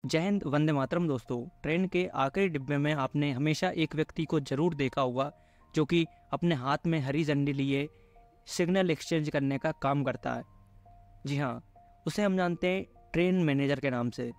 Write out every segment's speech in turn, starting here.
जय हिंद, वंदे मातरम। दोस्तों, ट्रेन के आखिरी डिब्बे में आपने हमेशा एक व्यक्ति को जरूर देखा होगा जो कि अपने हाथ में हरी झंडी लिए सिग्नल एक्सचेंज करने का काम करता है। जी हाँ, उसे हम जानते हैं ट्रेन मैनेजर के नाम से।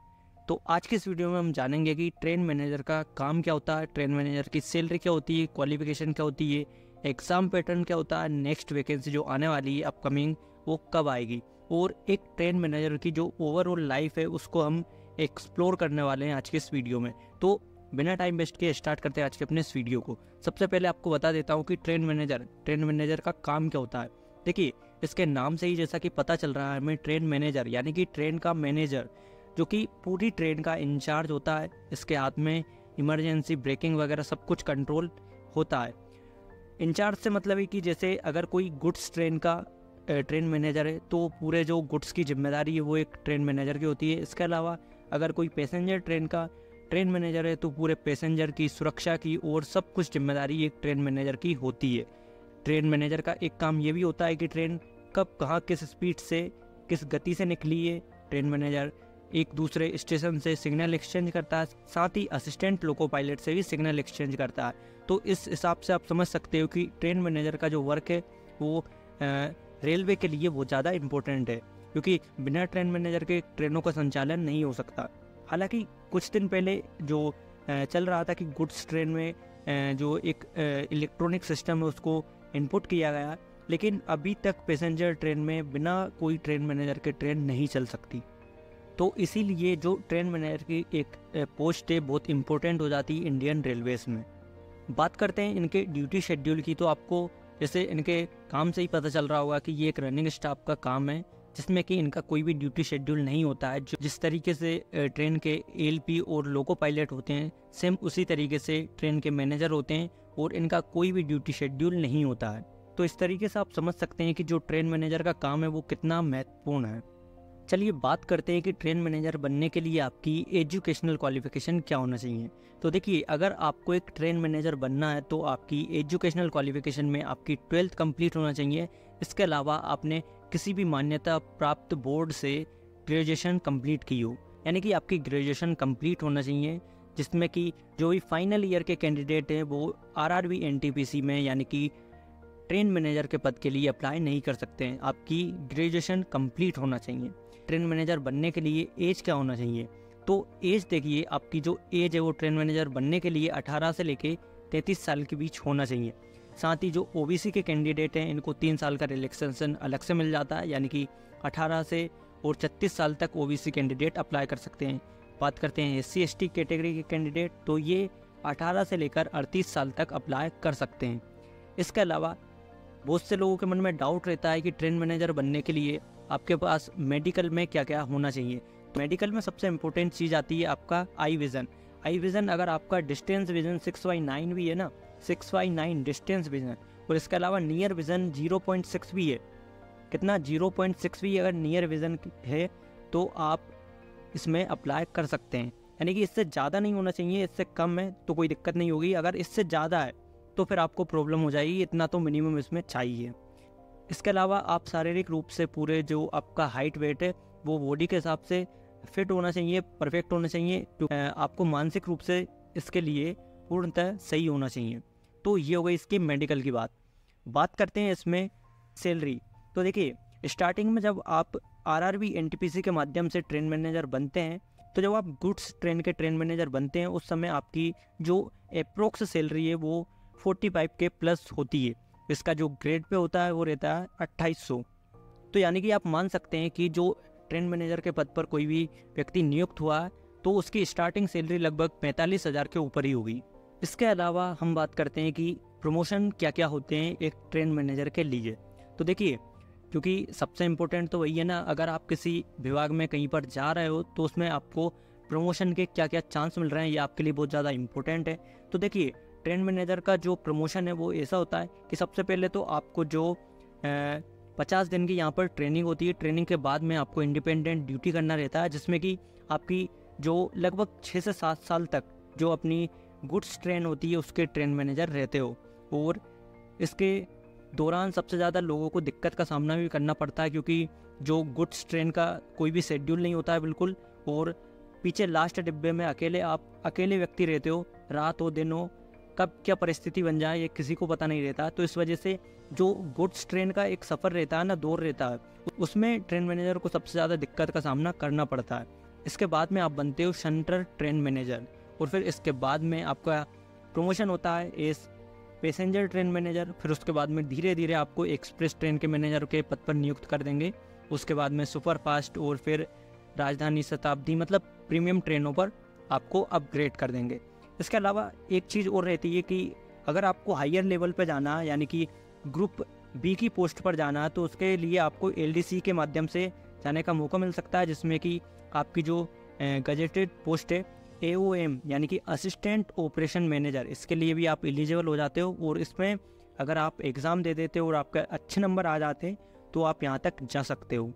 तो आज की इस वीडियो में हम जानेंगे कि ट्रेन मैनेजर का काम क्या होता है, ट्रेन मैनेजर की सैलरी क्या होती है, क्वालिफिकेशन क्या होती है, एग्ज़ाम पैटर्न क्या होता है, नेक्स्ट वैकेंसी जो आने वाली है अपकमिंग वो कब आएगी, और एक ट्रेन मैनेजर की जो ओवरऑल लाइफ है उसको हम एक्सप्लोर करने वाले हैं आज के इस वीडियो में। तो बिना टाइम वेस्ट किए स्टार्ट करते हैं आज के अपने इस वीडियो को। सबसे पहले आपको बता देता हूँ कि ट्रेन मैनेजर का काम क्या होता है। देखिए, इसके नाम से ही जैसा कि पता चल रहा है हमें, ट्रेन मैनेजर यानी कि ट्रेन का मैनेजर जो कि पूरी ट्रेन का इंचार्ज होता है। इसके हाथ में इमरजेंसी ब्रेकिंग वगैरह सब कुछ कंट्रोल होता है। इंचार्ज से मतलब है कि जैसे अगर कोई गुड्स ट्रेन का ट्रेन मैनेजर है तो पूरे जो गुड्स की जिम्मेदारी है वो एक ट्रेन मैनेजर की होती है। इसके अलावा अगर कोई पैसेंजर ट्रेन का ट्रेन मैनेजर है तो पूरे पैसेंजर की सुरक्षा की और सब कुछ जिम्मेदारी एक ट्रेन मैनेजर की होती है। ट्रेन मैनेजर का एक काम ये भी होता है कि ट्रेन कब कहाँ किस स्पीड से किस गति से निकली है। ट्रेन मैनेजर एक दूसरे स्टेशन से सिग्नल एक्सचेंज करता है, साथ ही असिस्टेंट लोको पायलट से भी सिग्नल एक्सचेंज करता है। तो इस हिसाब से आप समझ सकते हो कि ट्रेन मैनेजर का जो वर्क है वो रेलवे के लिए बहुत ज़्यादा इम्पोर्टेंट है, क्योंकि बिना ट्रेन मैनेजर के ट्रेनों का संचालन नहीं हो सकता। हालांकि कुछ दिन पहले जो चल रहा था कि गुड्स ट्रेन में जो एक इलेक्ट्रॉनिक सिस्टम है उसको इनपुट किया गया, लेकिन अभी तक पैसेंजर ट्रेन में बिना कोई ट्रेन मैनेजर के ट्रेन नहीं चल सकती। तो इसीलिए जो ट्रेन मैनेजर की एक पोस्ट है बहुत इम्पोर्टेंट हो जाती है इंडियन रेलवेज़ में। बात करते हैं इनके ड्यूटी शेड्यूल की, तो आपको जैसे इनके काम से ही पता चल रहा होगा कि ये एक रनिंग स्टाफ का काम है, जिसमें कि इनका कोई भी ड्यूटी शेड्यूल नहीं होता है। जिस तरीके से ट्रेन के एएलपी और लोको पायलट होते हैं, सेम उसी तरीके से ट्रेन के मैनेजर होते हैं और इनका कोई भी ड्यूटी शेड्यूल नहीं होता है। तो इस तरीके से आप समझ सकते हैं कि जो ट्रेन मैनेजर का काम है वो कितना महत्वपूर्ण है। चलिए बात करते हैं कि ट्रेन मैनेजर बनने के लिए आपकी एजुकेशनल क्वालिफिकेशन क्या होना चाहिए। तो देखिए, अगर आपको एक ट्रेन मैनेजर बनना है तो आपकी एजुकेशनल क्वालिफिकेशन में आपकी 12th कंप्लीट होना चाहिए। इसके अलावा आपने किसी भी मान्यता प्राप्त बोर्ड से ग्रेजुएशन कंप्लीट की हो, यानी कि आपकी ग्रेजुएशन कंप्लीट होना चाहिए, जिसमें कि जो भी फाइनल ईयर के कैंडिडेट हैं वो आरआरबी एनटीपीसी में यानी कि ट्रेन मैनेजर के पद के लिए अप्लाई नहीं कर सकते हैं। आपकी ग्रेजुएशन कंप्लीट होना चाहिए। ट्रेन मैनेजर बनने के लिए एज क्या होना चाहिए, तो एज देखिए, आपकी जो एज है वो ट्रेन मैनेजर बनने के लिए 18 से लेके 33 साल के बीच होना चाहिए। साथ ही जो ओबीसी के कैंडिडेट हैं इनको 3 साल का रिलैक्सेशन अलग से मिल जाता है, यानी कि 18 से और 36 साल तक ओबीसी कैंडिडेट अप्लाई कर सकते हैं। बात करते हैं SC ST कैटेगरी के कैंडिडेट, तो ये 18 से लेकर 38 साल तक अप्लाई कर सकते हैं। इसके अलावा बहुत से लोगों के मन में डाउट रहता है कि ट्रेन मैनेजर बनने के लिए आपके पास मेडिकल में क्या क्या होना चाहिए। तो मेडिकल में सबसे इम्पोर्टेंट चीज़ आती है आपका आई विज़न। अगर आपका डिस्टेंस विजन 6/9 भी है ना, 6/9 डिस्टेंस विजन, और इसके अलावा नियर विज़न 0.6 भी है, कितना 0.6 भी अगर नियर विज़न है तो आप इसमें अप्लाई कर सकते हैं। यानी कि इससे ज़्यादा नहीं होना चाहिए, इससे कम है तो कोई दिक्कत नहीं होगी, अगर इससे ज़्यादा है तो फिर आपको प्रॉब्लम हो जाएगी। इतना तो मिनिमम इसमें चाहिए। इसके अलावा आप शारीरिक रूप से पूरे जो आपका हाइट वेट है वो बॉडी के हिसाब से फिट होना चाहिए, परफेक्ट होना चाहिए। आपको मानसिक रूप से इसके लिए पूर्णतः सही होना चाहिए। तो ये हो गई इसकी मेडिकल की बात करते हैं इसमें सैलरी। तो देखिए, स्टार्टिंग में जब आप आरआरबी एनटीपीसी के माध्यम से ट्रेन मैनेजर बनते हैं, तो जब आप गुड्स ट्रेन के ट्रेन मैनेजर बनते हैं उस समय आपकी जो अप्रोक्स सैलरी है वो 45K प्लस होती है। इसका जो ग्रेड पे होता है वो रहता है 2800। तो यानी कि आप मान सकते हैं कि जो ट्रेन मैनेजर के पद पर कोई भी व्यक्ति नियुक्त हुआ है तो उसकी स्टार्टिंग सैलरी लगभग 45,000 के ऊपर ही होगी। इसके अलावा हम बात करते हैं कि प्रमोशन क्या क्या होते हैं एक ट्रेन मैनेजर के लिए। तो देखिए, क्योंकि सबसे इम्पोर्टेंट तो वही है ना, अगर आप किसी विभाग में कहीं पर जा रहे हो तो उसमें आपको प्रमोशन के क्या क्या चांस मिल रहे हैं, ये आपके लिए बहुत ज़्यादा इम्पोर्टेंट है। तो देखिए, ट्रेन मैनेजर का जो प्रमोशन है वो ऐसा होता है कि सबसे पहले तो आपको जो 50 दिन की यहाँ पर ट्रेनिंग होती है, ट्रेनिंग के बाद में आपको इंडिपेंडेंट ड्यूटी करना रहता है, जिसमें कि आपकी जो लगभग 6 से 7 साल तक जो अपनी गुड्स ट्रेन होती है उसके ट्रेन मैनेजर रहते हो। और इसके दौरान सबसे ज़्यादा लोगों को दिक्कत का सामना भी करना पड़ता है, क्योंकि जो गुड्स ट्रेन का कोई भी शेड्यूल नहीं होता है बिल्कुल, और पीछे लास्ट डिब्बे में अकेले व्यक्ति रहते हो, रात हो दिन हो, कब क्या परिस्थिति बन जाए ये किसी को पता नहीं रहता। तो इस वजह से जो गुड्स ट्रेन का एक सफ़र रहता है ना, दौर रहता है, उसमें ट्रेन मैनेजर को सबसे ज़्यादा दिक्कत का सामना करना पड़ता है। इसके बाद में आप बनते हो सेंट्रल ट्रेन मैनेजर, और फिर इसके बाद में आपका प्रमोशन होता है एस पैसेंजर ट्रेन मैनेजर। फिर उसके बाद में धीरे धीरे आपको एक्सप्रेस ट्रेन के मैनेजर के पद पर नियुक्त कर देंगे। उसके बाद में सुपर फास्ट और फिर राजधानी, शताब्दी, मतलब प्रीमियम ट्रेनों पर आपको अपग्रेड कर देंगे। इसके अलावा एक चीज़ और रहती है कि अगर आपको हायर लेवल पर जाना है, यानी कि ग्रुप बी की पोस्ट पर जाना है, तो उसके लिए आपको एलडीसी के माध्यम से जाने का मौका मिल सकता है, जिसमें कि आपकी जो गजेटेड पोस्ट है AOM यानी कि असिस्टेंट ऑपरेशन मैनेजर, इसके लिए भी आप एलिजिबल हो जाते हो। और इसमें अगर आप एग्ज़ाम दे देते हो और आपके अच्छे नंबर आ जाते हैं तो आप यहाँ तक जा सकते हो।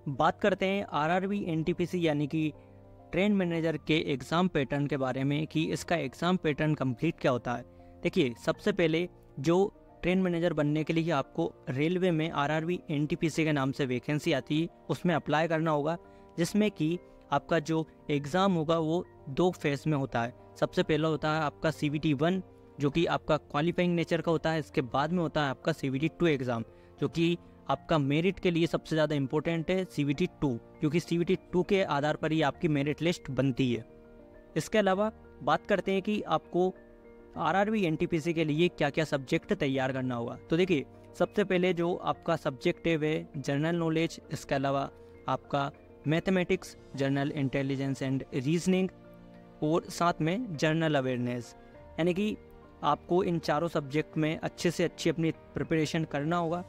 बात करते हैं RRB NTPC यानी कि ट्रेन मैनेजर के एग्ज़ाम पैटर्न के बारे में कि इसका एग्ज़ाम पैटर्न कंप्लीट क्या होता है। देखिए, सबसे पहले जो ट्रेन मैनेजर बनने के लिए आपको रेलवे में RRB NTPC के नाम से वैकेंसी आती है, उसमें अप्लाई करना होगा, जिसमें कि आपका जो एग्ज़ाम होगा वो 2 फेज़ में होता है। सबसे पहला होता है आपका CVT 1 जो कि आपका क्वालिफाइंग नेचर का होता है। इसके बाद में होता है आपका CVT 2 एग्ज़ाम, जो कि आपका मेरिट के लिए सबसे ज़्यादा इंपॉर्टेंट है CVT 2, क्योंकि CVT 2 के आधार पर ही आपकी मेरिट लिस्ट बनती है। इसके अलावा बात करते हैं कि आपको RRB NTPC के लिए क्या क्या सब्जेक्ट तैयार करना होगा। तो देखिए, सबसे पहले जो आपका सब्जेक्ट है वह जनरल नॉलेज, इसके अलावा आपका mathematics, general intelligence and reasoning, और साथ में जनरल अवेयरनेस, यानी कि आपको इन चारों सब्जेक्ट में अच्छे से अच्छी अपनी प्रिपरेशन करना होगा।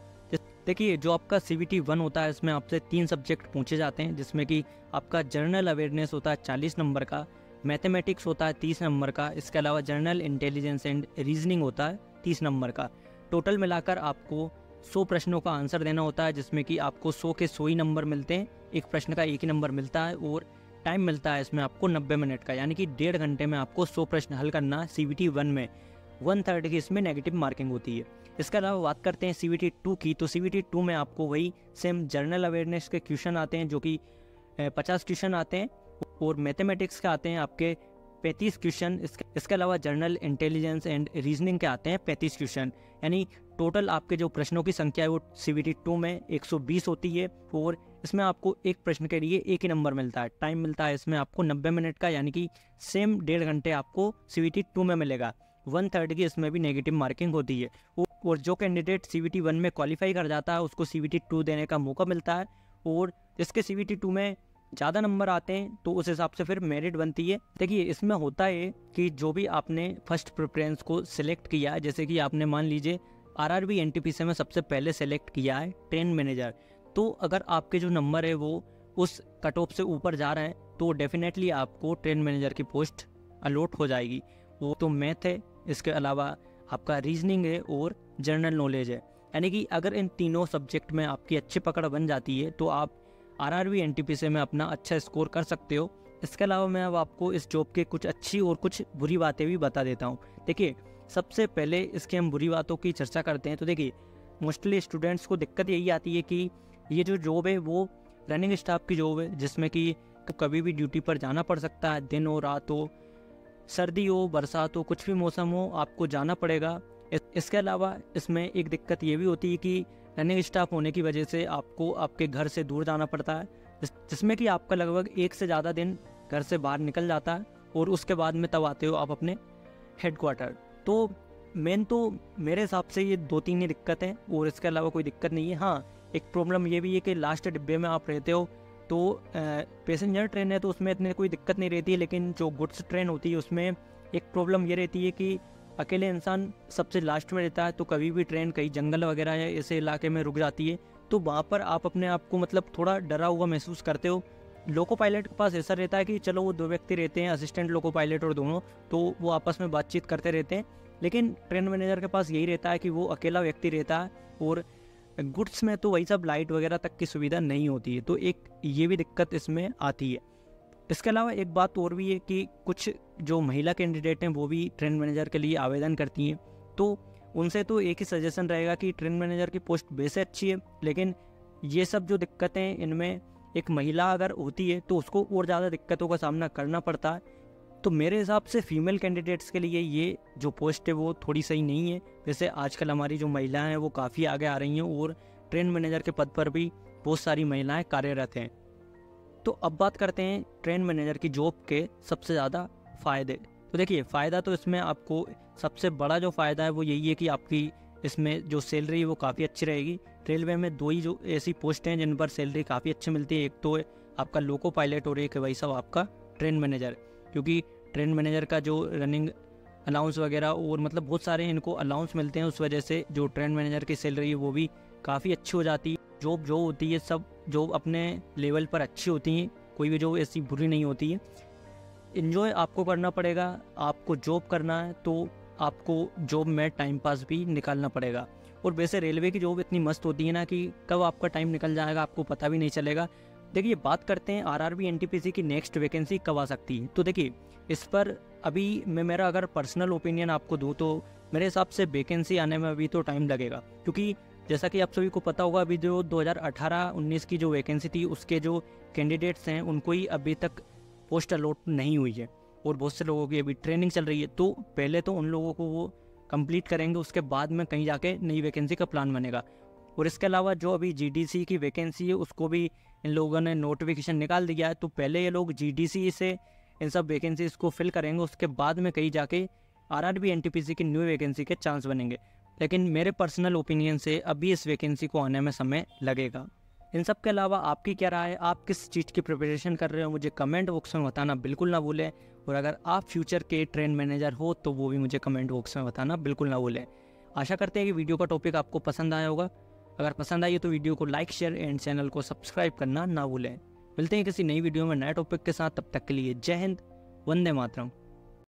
देखिए, जो आपका CVT 1 होता है इसमें आपसे 3 सब्जेक्ट पूछे जाते हैं, जिसमें कि आपका जनरल अवेयरनेस होता है 40 नंबर का, मैथमेटिक्स होता है 30 नंबर का, इसके अलावा जनरल इंटेलिजेंस एंड रीजनिंग होता है 30 नंबर का। टोटल मिलाकर आपको 100 प्रश्नों का आंसर देना होता है, जिसमें कि आपको 100 के 100 ही नंबर मिलते हैं, एक प्रश्न का एक ही नंबर मिलता है, और टाइम मिलता है इसमें आपको 90 मिनट का, यानी कि 1.5 घंटे में आपको 100 प्रश्न हल करना है। CVT 1 में 1/3 की इसमें नेगेटिव मार्किंग होती है। इसके अलावा बात करते हैं CVT 2 की, तो CVT 2 में आपको वही सेम जनरल अवेयरनेस के क्वेश्चन आते हैं, जो कि 50 क्वेश्चन आते हैं, और मैथमेटिक्स के आते हैं आपके 35 क्वेश्चन। इसके अलावा जनरल इंटेलिजेंस एंड रीजनिंग के आते हैं 35 क्वेश्चन, यानी टोटल आपके जो प्रश्नों की संख्या है वो CVT 2 में 120 होती है, और इसमें आपको एक प्रश्न के लिए एक ही नंबर मिलता है। टाइम मिलता है इसमें आपको 90 मिनट का, यानी कि सेम 1.5 घंटे आपको CVT 2 में मिलेगा। 1/3 की इसमें भी नेगेटिव मार्किंग होती है, और जो कैंडिडेट CVT 1 में क्वालिफाई कर जाता है उसको CVT 2 देने का मौका मिलता है, और जिसके CVT 2 में ज़्यादा नंबर आते हैं तो उस हिसाब से फिर मेरिट बनती है। देखिए, इसमें होता है कि जो भी आपने फर्स्ट प्रेफरेंस को सिलेक्ट किया है, जैसे कि आपने मान लीजिए RRB NTPC में सबसे पहले सेलेक्ट किया है ट्रेन मैनेजर, तो अगर आपके जो नंबर है वो उस कट ऑफ से ऊपर जा रहे हैं तो डेफिनेटली आपको ट्रेन मैनेजर की पोस्ट अलॉट हो जाएगी। वो तो मैथ है, इसके अलावा आपका रीजनिंग है और जनरल नॉलेज है, यानी कि अगर इन तीनों सब्जेक्ट में आपकी अच्छी पकड़ बन जाती है तो आप RRB NTPC में अपना अच्छा स्कोर कर सकते हो। इसके अलावा मैं अब आपको इस जॉब के कुछ अच्छी और कुछ बुरी बातें भी बता देता हूँ। देखिए, सबसे पहले इसके हम बुरी बातों की चर्चा करते हैं। तो देखिए, मोस्टली स्टूडेंट्स को दिक्कत यही आती है कि ये जो जॉब है वो रनिंग स्टाफ की जॉब है, जिसमें कि कभी भी ड्यूटी पर जाना पड़ सकता है, दिन हो रात हो, सर्दी हो बरसात हो, कुछ भी मौसम हो, आपको जाना पड़ेगा। इसके अलावा इसमें एक दिक्कत ये भी होती है कि रनिंग स्टाफ होने की वजह से आपको आपके घर से दूर जाना पड़ता है, जिसमें कि आपका लगभग 1 से ज़्यादा दिन घर से बाहर निकल जाता है, और उसके बाद में तब आते हो आप अपने हेडक्वार्टर। तो मेन तो मेरे हिसाब से ये 2-3 ही दिक्कत है, और इसके अलावा कोई दिक्कत नहीं है। हाँ, एक प्रॉब्लम ये भी है कि लास्ट डिब्बे में आप रहते हो, तो पैसेंजर ट्रेन है तो उसमें इतनी कोई दिक्कत नहीं रहती है, लेकिन जो गुड्स ट्रेन होती है उसमें एक प्रॉब्लम ये रहती है कि अकेले इंसान सबसे लास्ट में रहता है, तो कभी भी ट्रेन कहीं जंगल वगैरह या ऐसे इलाके में रुक जाती है तो वहाँ पर आप अपने आप को मतलब थोड़ा डरा हुआ महसूस करते हो। लोको पायलट के पास ऐसा रहता है कि चलो वो 2 व्यक्ति रहते हैं, असिस्टेंट लोको पायलट और दोनों, तो वो आपस में बातचीत करते रहते हैं, लेकिन ट्रेन मैनेजर के पास यही रहता है कि वो अकेला व्यक्ति रहता है, और गुड्स में तो वही सब लाइट वगैरह तक की सुविधा नहीं होती है, तो एक ये भी दिक्कत इसमें आती है। इसके अलावा एक बात और भी है कि कुछ जो महिला कैंडिडेट हैं वो भी ट्रेन मैनेजर के लिए आवेदन करती हैं, तो उनसे तो एक ही सजेशन रहेगा कि ट्रेन मैनेजर की पोस्ट वैसे अच्छी है, लेकिन ये सब जो दिक्कतें इनमें एक महिला अगर होती है तो उसको और ज़्यादा दिक्कतों का सामना करना पड़ता है। तो मेरे हिसाब से फीमेल कैंडिडेट्स के लिए ये जो पोस्ट है वो थोड़ी सही नहीं है। वैसे आजकल हमारी जो महिलाएं हैं वो काफ़ी आगे आ रही हैं और ट्रेन मैनेजर के पद पर भी बहुत सारी महिलाएं कार्यरत हैं। तो अब बात करते हैं ट्रेन मैनेजर की जॉब के सबसे ज़्यादा फ़ायदे। तो देखिए, फ़ायदा तो इसमें आपको सबसे बड़ा जो फ़ायदा है वो यही है कि आपकी इसमें जो सैलरी है वो काफ़ी अच्छी रहेगी। रेलवे में 2 ही जो ऐसी पोस्ट हैं जिन पर सैलरी काफ़ी अच्छी मिलती है। एक तो आपका लोको पायलट और एक है भाई साहब आपका ट्रेन मैनेजर, क्योंकि ट्रेन मैनेजर का जो रनिंग अलाउंस वगैरह और मतलब बहुत सारे इनको अलाउंस मिलते हैं, उस वजह से जो ट्रेन मैनेजर की सैलरी है वो भी काफ़ी अच्छी हो जाती है। जॉब जो होती है सब जॉब अपने लेवल पर अच्छी होती हैं, कोई भी जॉब ऐसी बुरी नहीं होती है। इन्जॉय आपको करना पड़ेगा, आपको जॉब करना है तो आपको जॉब में टाइम पास भी निकालना पड़ेगा। और वैसे रेलवे की जॉब इतनी मस्त होती है ना कि कब आपका टाइम निकल जाएगा आपको पता भी नहीं चलेगा। देखिए, बात करते हैं आरआरबी एनटीपीसी की नेक्स्ट वैकेंसी कब आ सकती है। तो देखिए, इस पर अभी मैं मेरा अगर पर्सनल ओपिनियन आपको दूँ तो मेरे हिसाब से वैकेंसी आने में अभी तो टाइम लगेगा, क्योंकि जैसा कि आप सभी को पता होगा अभी जो 2018-19 की जो वैकेंसी थी उसके जो कैंडिडेट्स हैं उनको ही अभी तक पोस्ट अलॉट नहीं हुई है और बहुत से लोगों की अभी ट्रेनिंग चल रही है। तो पहले तो उन लोगों को वो कंप्लीट करेंगे, उसके बाद में कहीं जाके नई वैकेंसी का प्लान बनेगा। और इसके अलावा जो अभी जीडीसी की वैकेंसी है उसको भी इन लोगों ने नोटिफिकेशन निकाल दिया है। तो पहले ये लोग जीडीसी से इन सब वैकेंसीज को फिल करेंगे, उसके बाद में कहीं जाके आरआरबी एनटीपीसी की न्यू वैकेंसी के चांस बनेंगे। लेकिन मेरे पर्सनल ओपिनियन से अभी इस वैकेंसी को आने में समय लगेगा। इन सब के अलावा आपकी क्या राय है, आप किस चीज़ की प्रिपरेशन कर रहे हो, मुझे कमेंट बॉक्स में बताना बिल्कुल ना भूलें। और अगर आप फ्यूचर के ट्रेन मैनेजर हो तो वो भी मुझे कमेंट बॉक्स में बताना बिल्कुल ना भूलें। आशा करते हैं कि वीडियो का टॉपिक आपको पसंद आया होगा। अगर पसंद आई तो वीडियो को लाइक, शेयर एंड चैनल को सब्सक्राइब करना ना भूलें। मिलते हैं किसी नई वीडियो में नए टॉपिक के साथ, तब तक के लिए जय हिंद, वंदे मातरम।